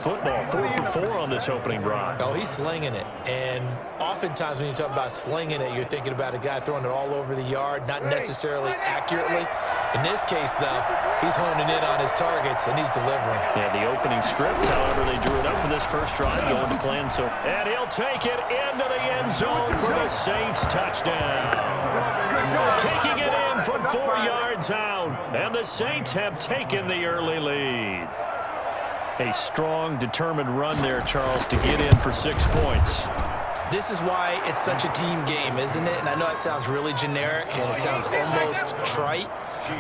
Football, 4 for 4 on this opening drive. Oh, he's slinging it. And oftentimes when you talk about slinging it, you're thinking about a guy throwing it all over the yard, not necessarily accurately. In this case, though, he's honing in on his targets, and he's delivering. Yeah, the opening script, however, they drew it up for this first drive, going to plan. And he'll take it into the end zone for the Saints touchdown. Taking it in from 4 yards out, and the Saints have taken the early lead. A strong, determined run there, Charles, to get in for 6 points. This is why it's such a team game, isn't it? And I know it sounds really generic and it sounds almost trite,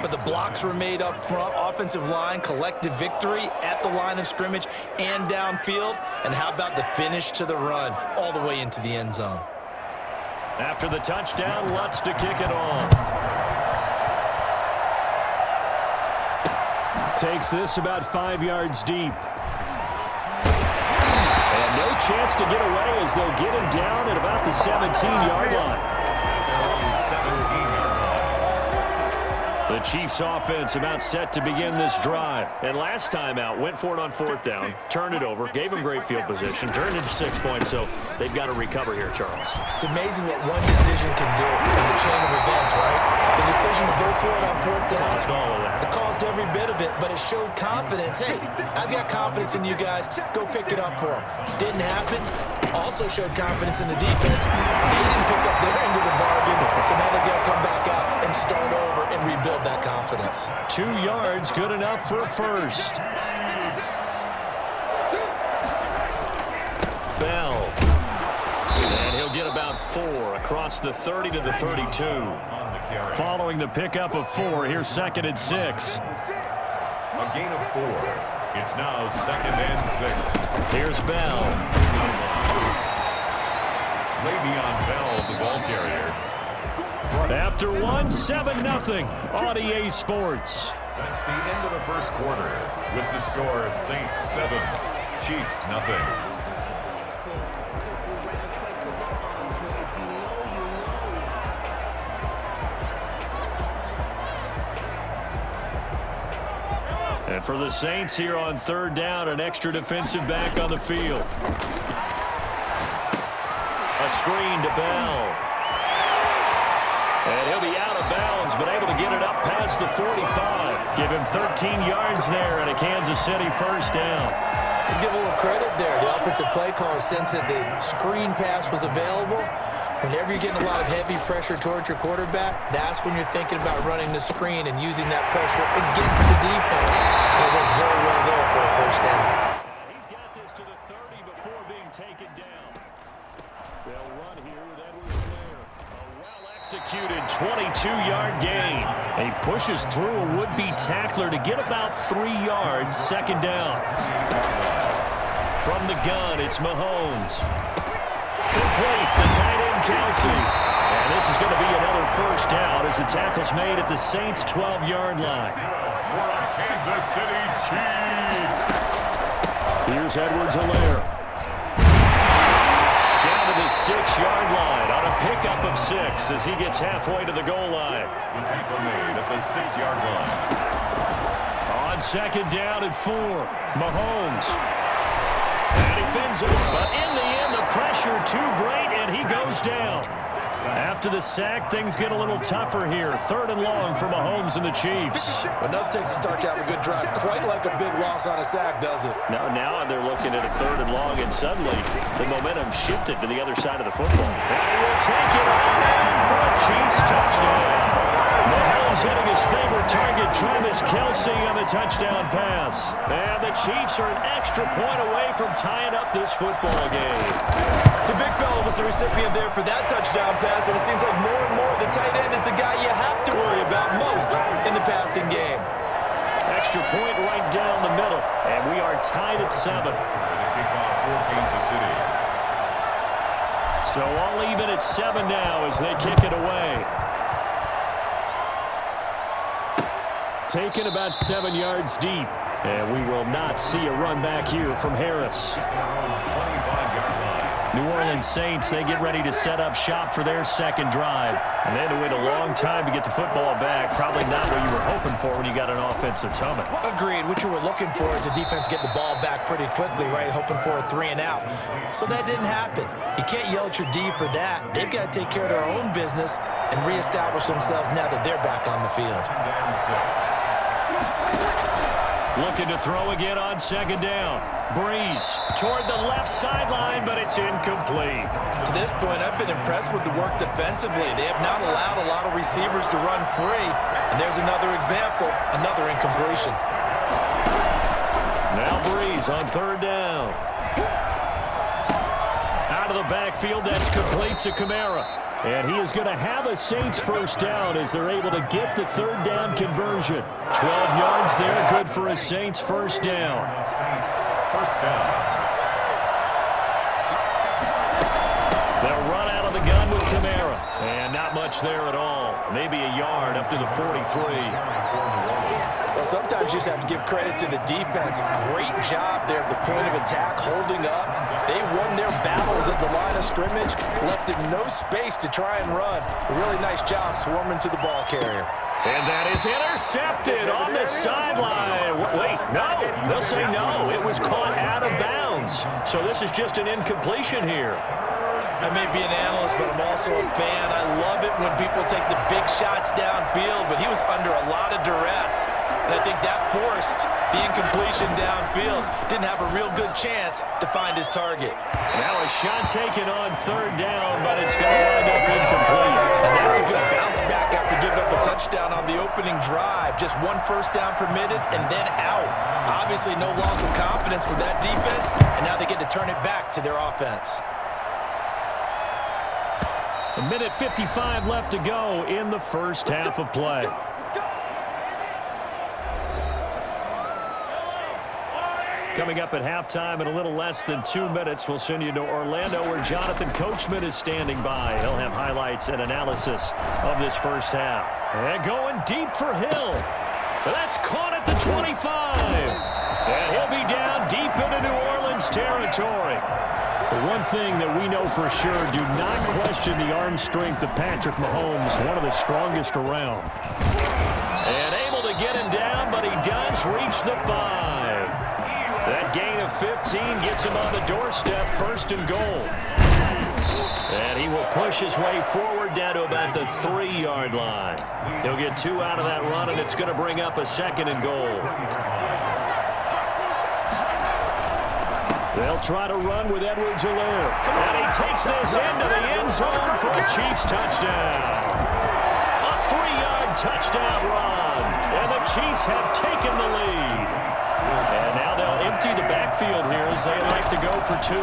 but the blocks were made up front, offensive line, collective victory at the line of scrimmage and downfield. And how about the finish to the run all the way into the end zone? After the touchdown, Lutz to kick it off. Takes this about 5 yards deep. And no chance to get away as they'll get him down at about the 17-yard line. The Chiefs offense about set to begin this drive. And last time out, went for it on 4th down, turned it over, gave him great field position, turned it to 6 points, so they've got to recover here, Charles. It's amazing what one decision can do in the chain of events, right? The decision to go for it on 4th down. It caused every bit of it, but it showed confidence. Hey, I've got confidence in you guys. Go pick it up for them. Didn't happen. Also showed confidence in the defense. They didn't pick up their end of the bargain, so now they've got to come back out and start over and rebuild that confidence. 2 yards, good enough for a first. Bell. And he'll get about 4 across the 30 to the 32. Following the pickup of 4, here's 2nd and 6. A gain of 4. It's now 2nd and 6. Here's Bell. Le'Veon Bell, the ball carrier. After 1, 7-0 on EA Sports. That's the end of the first quarter with the score Saints 7, Chiefs 0. And for the Saints here on 3rd down, an extra defensive back on the field. A screen to Bell. And he'll be out of bounds, but able to get it up past the 45. Give him 13 yards there and a Kansas City first down. Let's give a little credit there. The offensive play caller sensed that the screen pass was available. Whenever you're getting a lot of heavy pressure towards your quarterback, that's when you're thinking about running the screen and using that pressure against the defense. And it worked very well there for a first down. He's got this to the 30 before being taken down. They'll run here with Edwards there. A well-executed 22-yard gain. And he pushes through a would-be tackler to get about 3 yards, 2nd down. From the gun, it's Mahomes. Complete, the tight end Kelsey. And this is going to be another first down as the tackle's made at the Saints' 12-yard line. Kansas City Chiefs. Here's Edwards-Helaire. Down to the 6-yard line on a pickup of 6 as he gets halfway to the goal line. The tackle made at the 6-yard line. On 2nd down and 4, Mahomes. And he fins it, but in the end, the pressure too great, and he goes down. After the sack, things get a little tougher here. 3rd and long for Mahomes and the Chiefs. Enough takes to start to have a good drive, quite like a big loss on a sack, does it? Now they're looking at a 3rd and long, and suddenly the momentum shifted to the other side of the football. And he will take it on in for a Chiefs touchdown. Mahomes hitting his favorite target, Travis Kelce, on the touchdown pass. And the Chiefs are an extra point away from tying up this football game. The big fella was the recipient there for that touchdown pass, and it seems like more and more the tight end is the guy you have to worry about most in the passing game. Extra point right down the middle, and we are tied at 7. Kickoff for Kansas City. So all even at 7 now as they kick it away. Taken about 7 yards deep, and we will not see a run back here from Harris. 25-yard line. New Orleans Saints, they get ready to set up shop for their second drive. And they had to wait a long time to get the football back. Probably not what you were hoping for when you got an offense that's humming. Agreed. What you were looking for is the defense get the ball back pretty quickly, right? Hoping for a 3-and-out. So that didn't happen. You can't yell at your D for that. They've got to take care of their own business and reestablish themselves now that they're back on the field. Looking to throw again on second down. Breeze toward the left sideline, but it's incomplete. To this point, I've been impressed with the work defensively. They have not allowed a lot of receivers to run free. And there's another example, another incompletion. Now Breeze on third down. Out of the backfield, that's complete to Kamara. And he is going to have a Saints first down as they're able to get the third down conversion. 12 yards there, good for a Saints first down. They'll run out of the gun with Kamara. And not much there at all. Maybe a yard up to the 43. Well, sometimes you just have to give credit to the defense. Great job there at the point of attack, holding up. They won their battles at the line of scrimmage, left them no space to try and run. A really nice job swarming to the ball carrier. And that is intercepted on the sideline. Wait, no. They'll say no. It was caught out of bounds. So this is just an incompletion here. I may be an analyst, but I'm also a fan. I love it when people take the big shots downfield, but he was under a lot of duress. And I think that forced the incompletion downfield. Didn't have a real good chance to find his target. Now a shot taken on third down, but it's going to wind up incomplete. And that's a good bounce back after giving up a touchdown on the opening drive. Just one first down permitted and then out. Obviously no loss of confidence with that defense, and now they get to turn it back to their offense. A minute 55 left to go in the first half of play. Coming up at halftime in a little less than 2 minutes, we'll send you to Orlando where Jonathan Coachman is standing by. He'll have highlights and analysis of this first half. And going deep for Hill. That's caught at the 25. And he'll be down deep into New Orleans territory. But one thing that we know for sure, do not question the arm strength of Patrick Mahomes, one of the strongest around. And able to get him down, but he does reach the 5. That gain of 15 gets him on the doorstep, first and goal. And he will push his way forward down to about the 3-yard line. He'll get 2 out of that run, and it's going to bring up a second and goal. They'll try to run with Edwards-Helaire. And he takes this into the end zone for a Chiefs touchdown. A 3-yard touchdown run. And the Chiefs have taken the lead. And now they'll empty the backfield here as they elect to go for 2.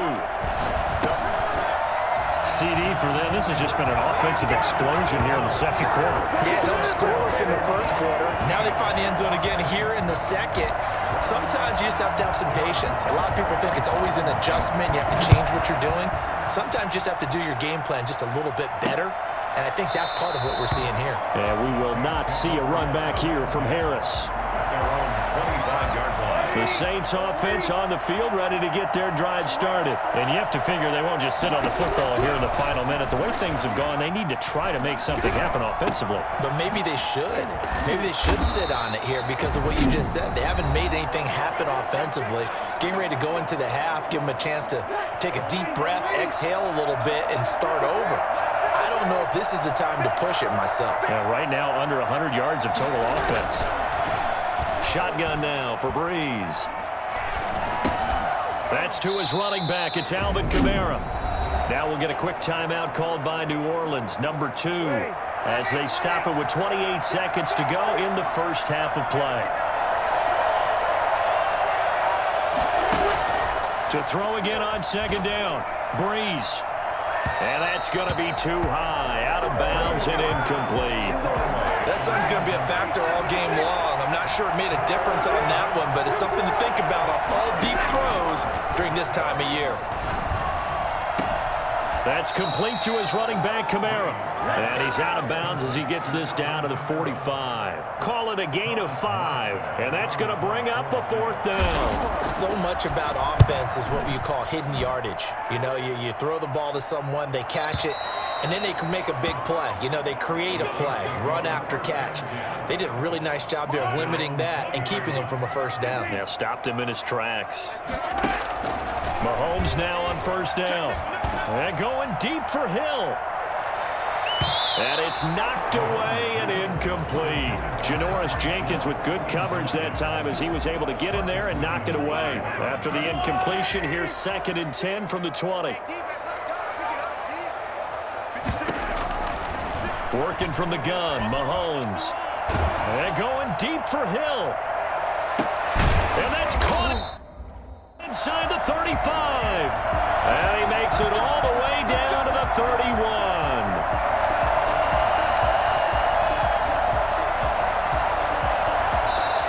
CD for them. This has just been an offensive explosion here in the second quarter. Yeah, held scoreless in the first quarter. Now they find the end zone again here in the second. Sometimes you just have to have some patience. A lot of people think it's always an adjustment. You have to change what you're doing. Sometimes you just have to do your game plan just a little bit better. And I think that's part of what we're seeing here. And we will not see a run back here from Harris. The Saints offense on the field, ready to get their drive started. And you have to figure they won't just sit on the football here in the final minute. The way things have gone, they need to try to make something happen offensively. But maybe they should. Maybe they should sit on it here because of what you just said. They haven't made anything happen offensively. Getting ready to go into the half, give them a chance to take a deep breath, exhale a little bit, and start over. I don't know if this is the time to push it myself. Yeah, right now, under 100 yards of total offense. Shotgun now for Breeze. That's to his running back. It's Alvin Kamara. Now we'll get a quick timeout called by New Orleans, number 2, as they stop it with 28 seconds to go in the first half of play. To throw again on second down. Breeze. And that's going to be too high. Out of bounds and incomplete. That sun's going to be a factor all game long. I'm not sure it made a difference on that one, but it's something to think about on all deep throws during this time of year. That's complete to his running back, Kamara. And he's out of bounds as he gets this down to the 45. Call it a gain of 5. And that's going to bring up a 4th down. So much about offense is what you call hidden yardage. You know, you throw the ball to someone, they catch it, and then they can make a big play. You know, they create a play, run after catch. They did a really nice job there of limiting that and keeping him from a 1st down. Yeah, stopped him in his tracks. Mahomes now on 1st down. And going deep for Hill. And it's knocked away and incomplete. Janoris Jenkins with good coverage that time as he was able to get in there and knock it away. After the incompletion, here's 2nd and 10 from the 20. Working from the gun, Mahomes. And going deep for Hill. And that's caught inside the 35. And he makes it all the way down to the 31.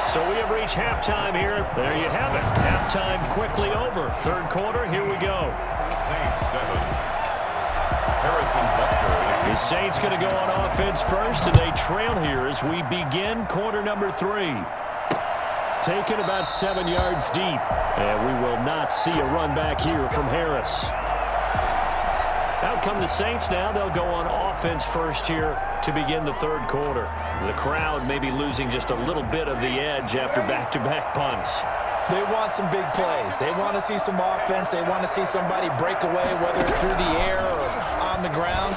So we have reached halftime here. There you have it. Halftime quickly over. 3rd quarter, here we go. Saints 7. Harrison Butker. The Saints going to go on offense first, and they trail here as we begin quarter number 3. Taken about 7 yards deep. And we will not see a run back here from Harris. Out come the Saints now. They'll go on offense first here to begin the 3rd quarter. The crowd may be losing just a little bit of the edge after back-to-back punts. They want some big plays. They want to see some offense. They want to see somebody break away, whether it's through the air or on the ground.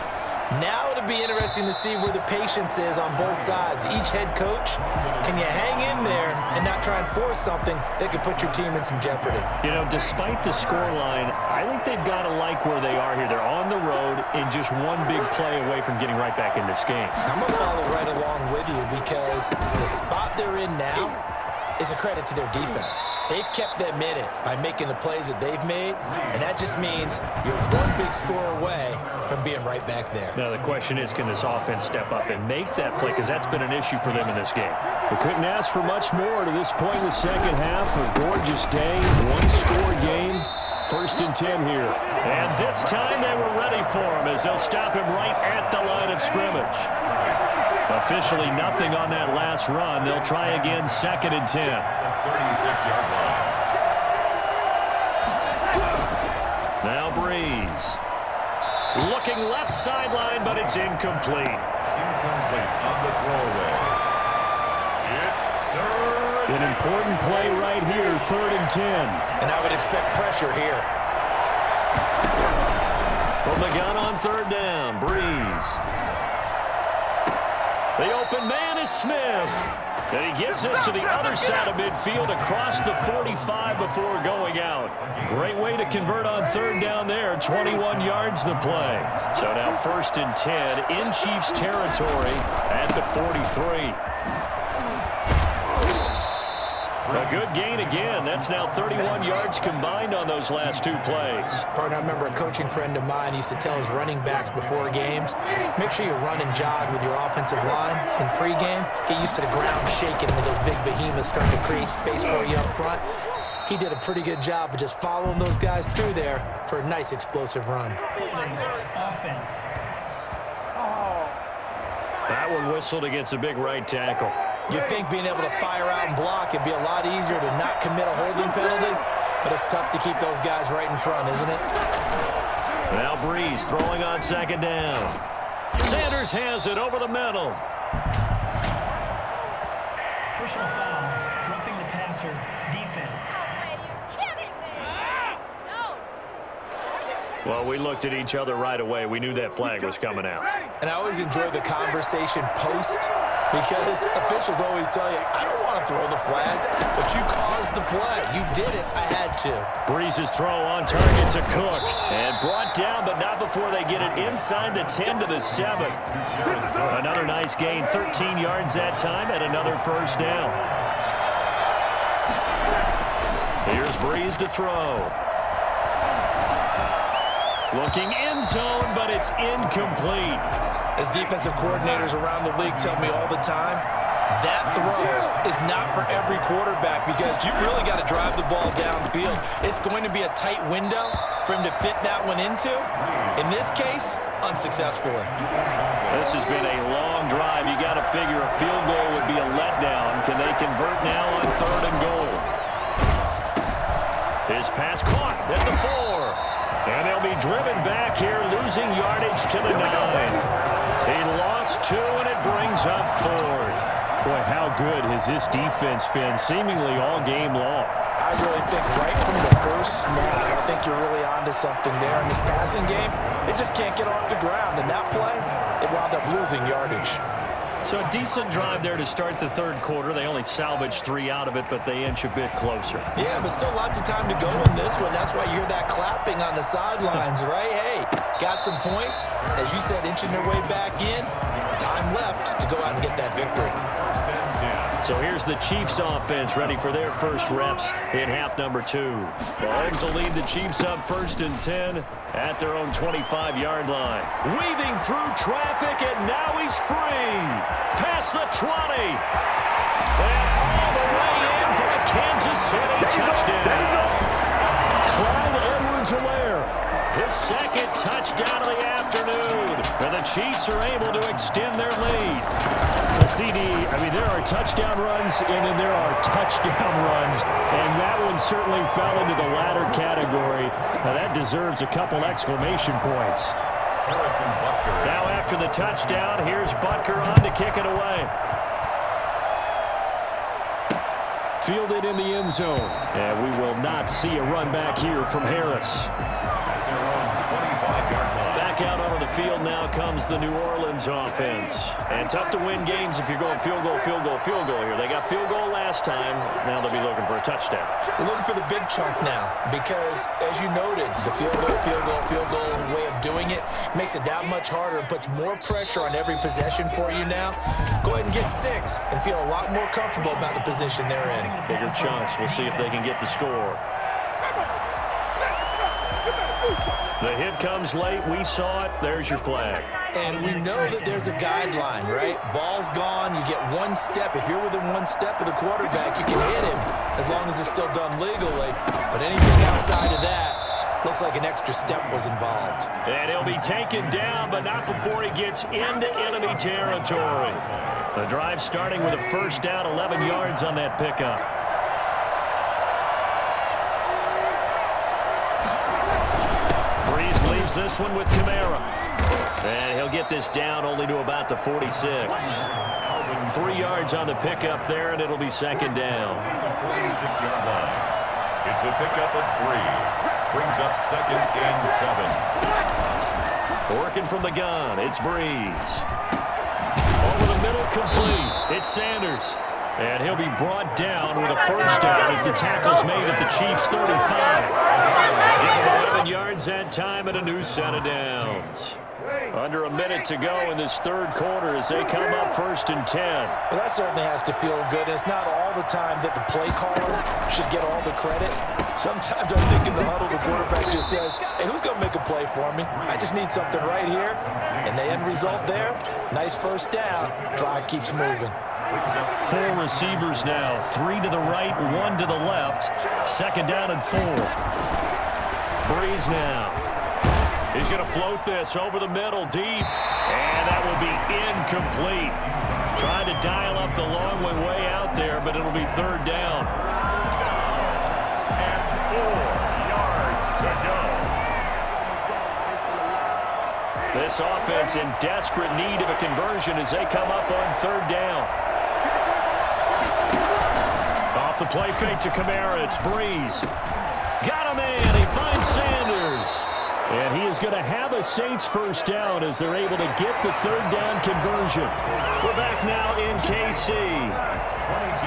Now it'll be interesting to see where the patience is on both sides. Each head coach, can you hang in there and not try and force something that could put your team in some jeopardy? You know, despite the scoreline, I think they've got to like where they are here. They're on the road and just one big play away from getting right back in this game. I'm going to follow right along with you because the spot they're in now is a credit to their defense. They've kept them in it by making the plays that they've made, and that just means you're one big score away from being right back there. Now, the question is, can this offense step up and make that play? Because that's been an issue for them in this game. We couldn't ask for much more to this point in the second half. A gorgeous day, one-score game. 1st and 10 here. And this time they were ready for him as they'll stop him right at the line of scrimmage. Officially nothing on that last run. They'll try again, 2nd and 10. 36-yard line. Now Breeze. Looking left sideline, but it's incomplete. Incomplete on the throwaway. It's 3rd. An important play right here, 3rd and 10. And I would expect pressure here. From the gun on 3rd down, Breeze. The open man is Smith. And he gets us to the other side of midfield across the 45 before going out. Great way to convert on 3rd down there. 21 yards the play. So now 1st and 10 in Chiefs territory at the 43. A good gain again. That's now 31 yards combined on those last 2 plays. Partner, I remember a coaching friend of mine used to tell his running backs before games, make sure you run and jog with your offensive line in pregame. Get used to the ground shaking with those big behemoths starting to create space for you up front. He did a pretty good job of just following those guys through there for a nice explosive run. Offense. That one whistled against a big right tackle. You'd think being able to fire out and block it'd be a lot easier to not commit a holding penalty, but it's tough to keep those guys right in front, isn't it? Now Breeze throwing on 2nd down. Sanders has it over the middle. Personal foul. Roughing the passer. Defense. Well, we looked at each other right away. We knew that flag was coming out. And I always enjoy the conversation post because officials always tell you, I don't want to throw the flag, but you caused the play. You did it. I had to. Breeze's throw on target to Cook. And brought down, but not before they get it inside the 10 to the 7. Another nice gain, 13 yards that time, and another 1st down. Here's Breeze to throw. Looking end zone, but it's incomplete. As defensive coordinators around the league tell me all the time, That throw is not for every quarterback because you've really got to drive the ball downfield. It's going to be a tight window for him to fit that one into. In this case, unsuccessfully. This has been a long drive. You got to figure a field goal would be a letdown. Can they convert now on 3rd and goal? His pass caught at the 4. And they'll be driven back here, losing yardage to the 9. He lost 2, and it brings up 4th. Boy, how good has this defense been seemingly all game long? I really think right from the first snap, I think you're really onto something there in this passing game. They just can't get off the ground. And that play, it wound up losing yardage. So a decent drive there to start the 3rd quarter. They only salvaged 3 out of it, but they inch a bit closer. Yeah, but still lots of time to go in this one. That's why you hear that clapping on the sidelines, right? Hey, got some points. As you said, inching their way back in. Time left to go out and get that victory. So here's the Chiefs offense ready for their first reps in half number 2. Mahomes will lead the Chiefs up 1st and 10 at their own 25-yard line. Weaving through traffic, and now he's free. Past the 20. And all the way in for a Kansas City touchdown. Clyde Edwards-Helaire, his 2nd touchdown of the afternoon. And the Chiefs are able to extend their lead. The CD, I mean, there are touchdown runs, and then there are touchdown runs, and that one certainly fell into the latter category. Now, that deserves a couple exclamation points. Now after the touchdown, here's Butker on to kick it away. Fielded in the end zone, and we will not see a run back here from Harris. Back out onto the field now comes the New Orleans offense. And tough to win games if you're going field goal, field goal, field goal here. They got field goal last time. Now they'll be looking for a touchdown. They're looking for the big chunk now because, as you noted, the field goal way of doing it makes it that much harder and puts more pressure on every possession for you now. Go ahead and get 6 and feel a lot more comfortable about the position they're in. Bigger chunks. We'll see if they can get the score. The hit comes late. We saw it. There's your flag. And we know that there's a guideline, right? Ball's gone. You get 1 step. If you're within 1 step of the quarterback, you can hit him as long as it's still done legally. But anything outside of that looks like an extra step was involved. And he'll be taken down, but not before he gets into enemy territory. The drive starting with a 1st down, 11 yards on that pickup. Leaves this one with Kamara. And he'll get this down only to about the 46. 3 yards on the pickup there, and it'll be 2nd down. 46-yard line. It's a pickup of 3. Brings up 2nd and 7. Working from the gun, it's Breeze. Over the middle, complete. It's Sanders. And he'll be brought down with a 1st down as the tackle's made at the Chiefs' 35. Give him 11 yards that time and a new set of downs. Under a minute to go in this 3rd quarter as they come up 1st and 10. Well, that certainly has to feel good. And it's not all the time that the play caller should get all the credit. Sometimes I think in the huddle, the quarterback just says, hey, who's going to make a play for me? I just need something right here. And the end result there, nice 1st down. Drive keeps moving. 4 receivers now, 3 to the right, 1 to the left. 2nd down and 4. Breeze now. He's going to float this over the middle, deep. And that will be incomplete. Trying to dial up the long way out there, but it'll be 3rd down. And 4 yards to go. This offense in desperate need of a conversion as they come up on 3rd down. Off the play fake to Kamara, it's Breeze. Got a man, he finds Sanders. And he is going to have a Saints 1st down as they're able to get the 3rd down conversion. We're back now in KC.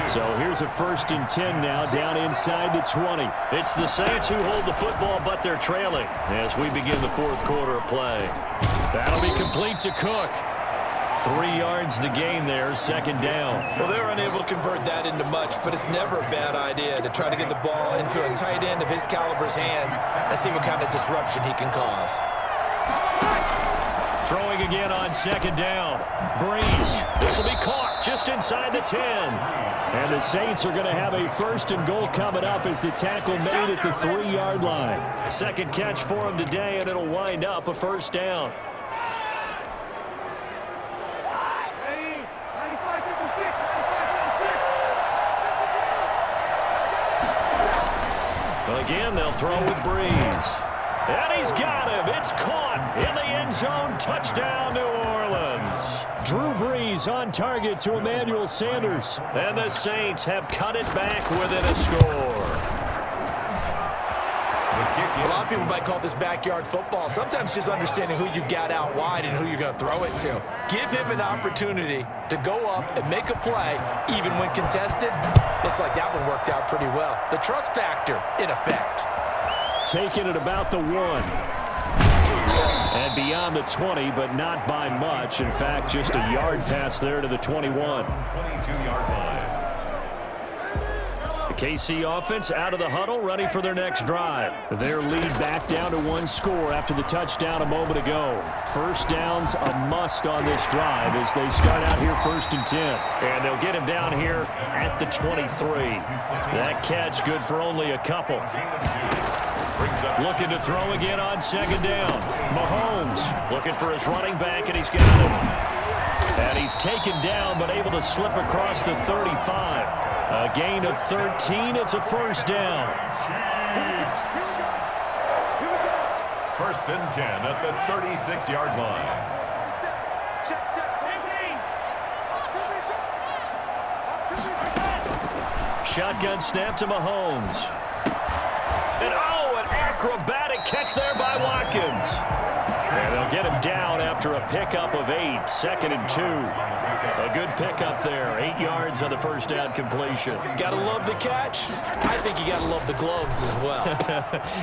So here's a 1st and 10 now, down inside the 20. It's the Saints who hold the football, but they're trailing as we begin the 4th quarter of play. That'll be complete to Cook. 3 yards the gain there, 2nd down. Well, they're unable to convert that into much, but it's never a bad idea to try to get the ball into a tight end of his caliber's hands and see what kind of disruption he can cause. Throwing again on 2nd down. Breeze. This will be caught. just inside the 10. And the Saints are going to have a 1st and goal coming up as the tackle made at the 3-yard line. Second catch for him today, and it'll wind up a 1st down. Again, they'll throw with Breeze. And he's got him. It's caught in the end zone. Touchdown, New Orleans. Drew Brees on target to Emmanuel Sanders. And the Saints have cut it back within a score. A lot of people might call this backyard football. Sometimes just understanding who you've got out wide and who you're going to throw it to. Give him an opportunity to go up and make a play, even when contested. Looks like that one worked out pretty well. The trust factor in effect. Taking it about the 1. And beyond the 20, but not by much. In fact, just a yard pass there to the 21. 22-yard line. KC offense out of the huddle, ready for their next drive. Their lead back down to 1 score after the touchdown a moment ago. 1st down's a must on this drive as they start out here 1st and 10. And they'll get him down here at the 23. That catch good for only a couple. Looking to throw again on 2nd down. Mahomes looking for his running back, and he's got him. And he's taken down, but able to slip across the 35. A gain of 13. It's a 1st down. 1st and 10 at the 36-yard line. Shotgun snap to Mahomes. And an acrobatic catch there by Watkins. And they'll get him down after a pickup of 8. 2nd and 2. A good pickup there. 8 yards on the 1st down completion. Gotta love the catch. I think you gotta love the gloves as well.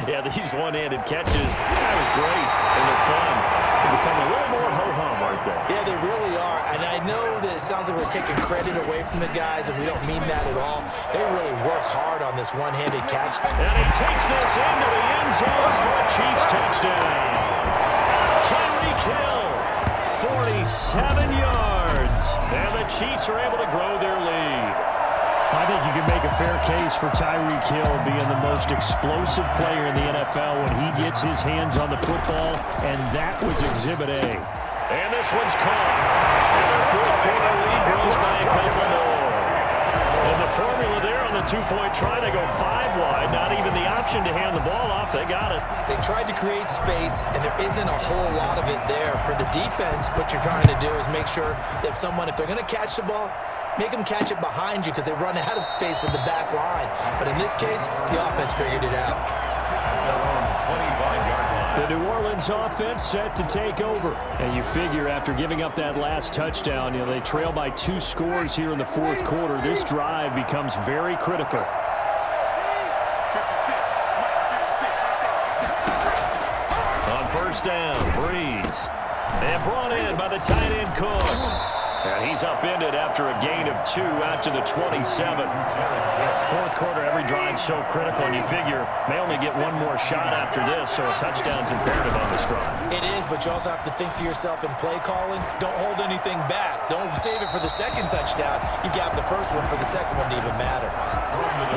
Yeah, these one-handed catches, that was great. And they're fun. They become a little more ho-hum, aren't they? Yeah, they really are. And I know that it sounds like we're taking credit away from the guys, and we don't mean that at all. They really work hard on this one-handed catch. And he takes this into the end zone for a Chiefs touchdown. Tyreek Hill, 47 yards. And the Chiefs are able to grow their lead. I think you can make a fair case for Tyreek Hill being the most explosive player in the NFL when he gets his hands on the football, and that was Exhibit A. And this one's caught. And their 4th quarter lead grows by a couple more. And the formula there on the 2-point try, they go 5 wide. Not even the option to hand the ball off. They got it. They tried to create space, and there isn't a whole lot of it there. For the defense, what you're trying to do is make sure that if they're going to catch the ball, make them catch it behind you because they run out of space with the back line. But in this case, the offense figured it out. The New Orleans offense set to take over. And you figure after giving up that last touchdown, they trail by 2 scores here in the 4th quarter. This drive becomes very critical. On 1st down, Breeze. And brought in by the tight end Cook. And he's upended after a gain of 2 out to the 27. 4th quarter, every drive so critical, and you figure they only get one more shot after this, so a touchdown's imperative on this drive. It is, but you also have to think to yourself in play calling, don't hold anything back. Don't save it for the 2nd touchdown. You got the 1st one for the 2nd one to even matter.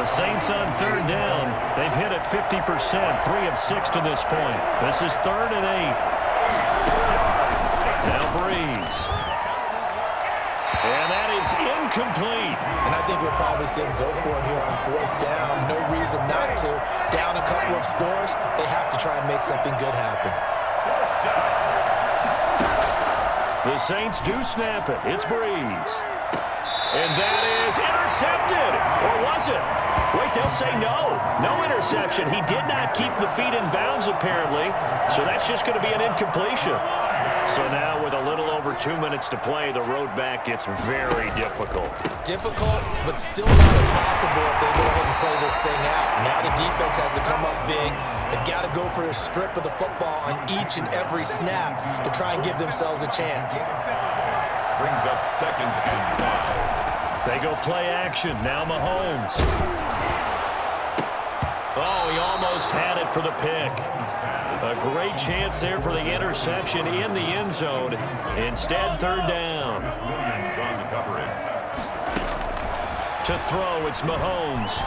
The Saints on 3rd down. They've hit it 50%, 3 of 6 to this point. This is 3rd and 8. Now Breeze. And that is incomplete. And I think we'll probably see him go for it here on 4th down. No reason not to. Down a couple of scores, they have to try and make something good happen. The Saints do snap it. It's Breeze. And that is intercepted. Or was it? Wait, they'll say no. No interception. He did not keep the feet in bounds, apparently. So that's just going to be an incompletion. So now with a little over 2 minutes to play, the road back gets very difficult. Difficult, but still not impossible if they go ahead and play this thing out. Now the defense has to come up big. They've got to go for a strip of the football on each and every snap to try and give themselves a chance. Brings up 2nd and 5. They go play action. Now Mahomes. Oh, he almost had it for the pick. A great chance there for the interception in the end zone. Instead, 3rd down. Williams on the coverage. To throw, it's Mahomes.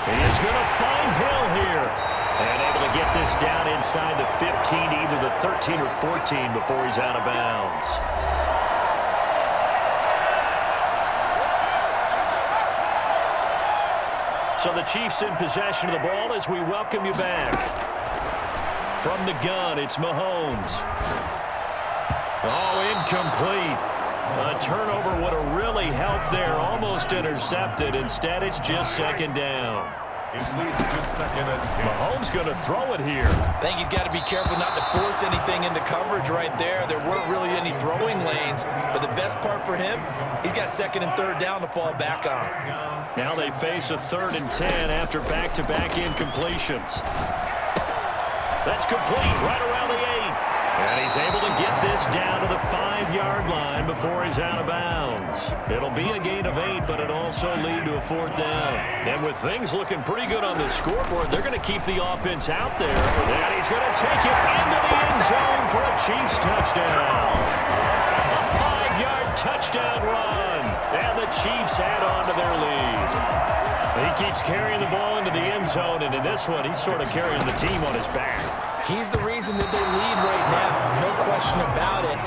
He is going to find Hill here. And able to get this down inside the 15, either the 13 or 14 before he's out of bounds. So the Chiefs in possession of the ball as we welcome you back. From the gun, it's Mahomes. Oh, incomplete. A turnover would have really helped there. Almost intercepted. Instead, it's just second down. It leads to second and 10. Mahomes going to throw it here. I think he's got to be careful not to force anything into coverage right there. There weren't really any throwing lanes, but the best part for him, he's got second and third down to fall back on. Now they face a 3rd and 10 after back-to-back incompletions. That's complete right around the 8. And he's able to get this down to the 5-yard line before he's out of bounds. It'll be a gain of 8, but it'll also lead to a 4th down. And with things looking pretty good on the scoreboard, they're going to keep the offense out there. And he's going to take it into the end zone for a Chiefs touchdown. A 5-yard touchdown run. And the Chiefs add on to their lead. He keeps carrying the ball into the end zone, and in this one, he's sort of carrying the team on his back. He's the reason that they lead right now, no question about it.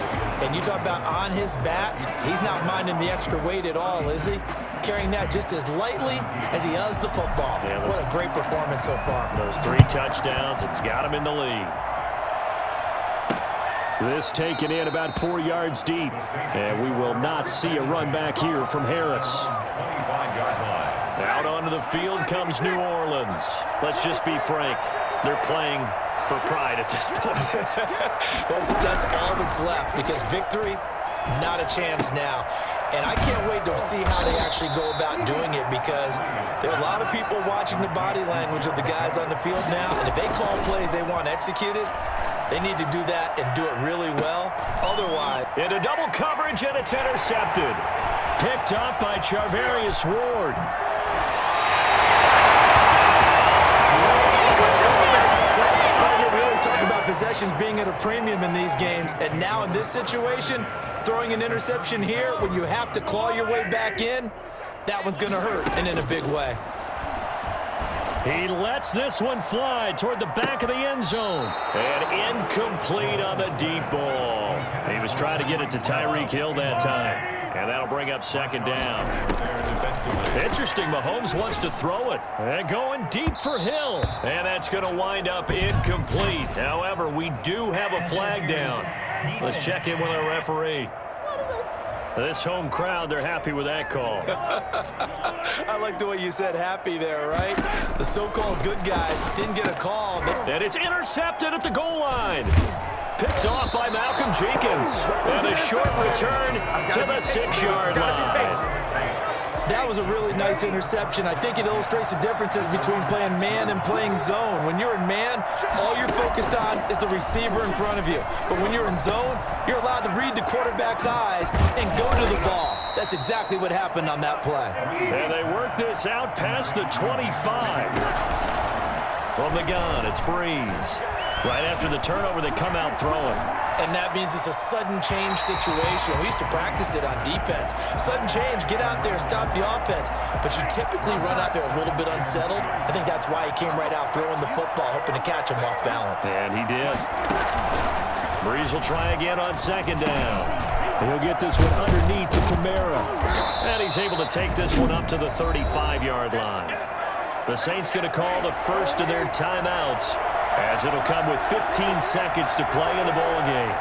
And you talk about on his back, he's not minding the extra weight at all, is he? Carrying that just as lightly as he does the football. Yeah, what a great performance so far. Those 3 touchdowns, it's got him in the lead. This taken in about 4 yards deep. And we will not see a run back here from Harris. 25-yard line. Out onto the field comes New Orleans. Let's just be frank. They're playing for pride at this point. that's all that's left, because victory, not a chance now. And I can't wait to see how they actually go about doing it, because there are a lot of people watching the body language of the guys on the field now, and if they call plays they want executed, they need to do that and do it really well. Otherwise, into double coverage, and it's intercepted. Picked up by Charvarius Ward. We always talk about possessions being at a premium in these games, and now in this situation, throwing an interception here when you have to claw your way back in, that one's going to hurt, and in a big way. He lets this one fly toward the back of the end zone. And incomplete on the deep ball. He was trying to get it to Tyreek Hill that time. And that'll bring up second down. Interesting, Mahomes wants to throw it. And going deep for Hill. And that's going to wind up incomplete. However, we do have a flag down. Let's check in with our referee. This home crowd, they're happy with that call. I like the way you said happy there, right? The so-called good guys didn't get a call. And it's intercepted at the goal line. Picked off by Malcolm Jenkins. And a short return to the 6-yard line. That was a really nice interception. I think it illustrates the differences between playing man and playing zone. When you're in man, all you're focused on is the receiver in front of you. But when you're in zone, you're allowed to read the quarterback's eyes and go to the ball. That's exactly what happened on that play. And they work this out past the 25. From the gun, it's Breeze. Right after the turnover, they come out throwing. And that means it's a sudden change situation. We used to practice it on defense. Sudden change, get out there, stop the offense. But you typically run out there a little bit unsettled. I think that's why he came right out throwing the football, hoping to catch him off balance. And he did. Breeze will try again on second down. He'll get this one underneath to Kamara. And he's able to take this one up to the 35-yard line. The Saints going to call the first of their timeouts, as it'll come with 15 seconds to play in the ball game.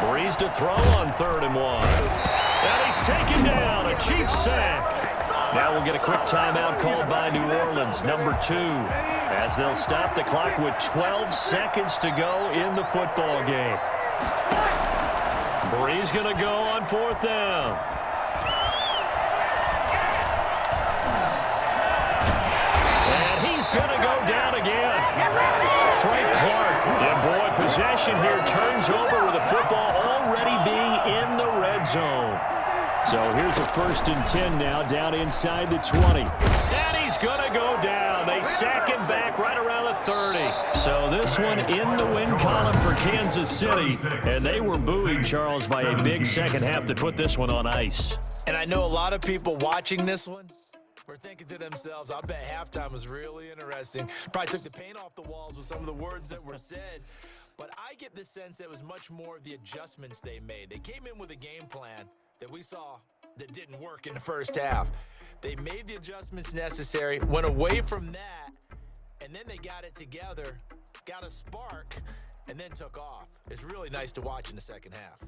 Breeze to throw on 3rd and 1. And he's taken down, a Chiefs sack. Now we'll get a quick timeout called by New Orleans, number 2, as they'll stop the clock with 12 seconds to go in the football game. Breeze going to go on 4th down. Going to go down again. Frank Clark. And boy, possession here turns over with the football already being in the red zone. So here's a 1st and 10 now, down inside the 20. And he's going to go down. They sack him back right around the 30. So this one in the win column for Kansas City. And they were buoyed, Charles, by a big second half to put this one on ice. And I know a lot of people watching this one were thinking to themselves, I bet halftime was really interesting. Probably took the paint off the walls with some of the words that were said. But I get the sense that it was much more of the adjustments they made. They came in with a game plan that we saw that didn't work in the first half. They made the adjustments necessary, went away from that, and then they got it together, got a spark, and then took off. It's really nice to watch in the second half.